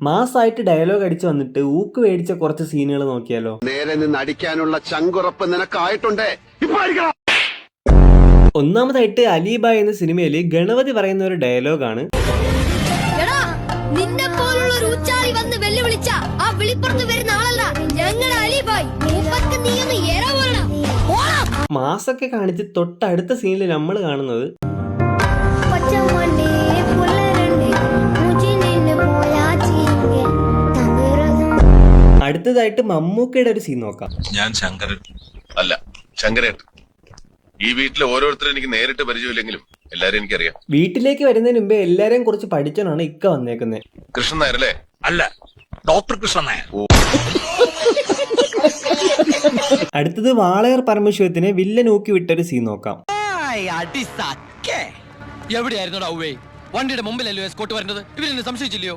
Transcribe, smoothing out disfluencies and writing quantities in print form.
മാസായിട്ട് dialogue അടിച്ച് വന്നിട്ട് ഊക്ക് മേടിച്ച കുറച്ച് സീനുകൾ നോക്കിയാലോ. നേരെ നിന്ന് അടിക്കാനുള്ള ചങ്കുറപ്പ് നിനക്കായിട്ടുണ്ടേ. ഒന്നാമതായിട്ട് അലിബായ് എന്ന സിനിമയിൽ ഗണപതി പറയുന്ന ഒരു ഡയലോഗാണ്, മാസൊക്കെ കാണിച്ച് തൊട്ടടുത്ത സീനിൽ നമ്മൾ കാണുന്നത് അടുത്തതായിട്ട് മമ്മൂക്കയുടെ ഒരു സീൻ നോക്കാം. ഞാൻ ശങ്കരൻ അല്ല ശങ്കരേട്ടൻ. ഈ വീട്ടിലെ ഓരോരുത്തരും എനിക്ക് നേരിട്ട് പരിചയമില്ലെങ്കിലും എല്ലാരും എനിക്കറിയാം. വീട്ടിലേക്ക് വരുന്നതിന് മുമ്പേ എല്ലാരെയും കുറിച്ച് പഠിച്ചാണ് ഇക്ക വന്നേക്കുന്നത്. കൃഷ്ണൻ നായർ അല്ലേ? അല്ല, ഡോക്ടർ കൃഷ്ണൻ നായർ. അടുത്തത് വാളയാർ പരമശിവത്തിനെ വില്ലൻ ഊക്കി വിട്ടൊരു സീൻ നോക്കാം. എവിടെയായിരുന്നു വണ്ടിയുടെ മുമ്പിലല്ലോ എസ്കോട്ട് വരുന്നത്? ഇവരെന്നെ സംശയിച്ചില്ലയോ?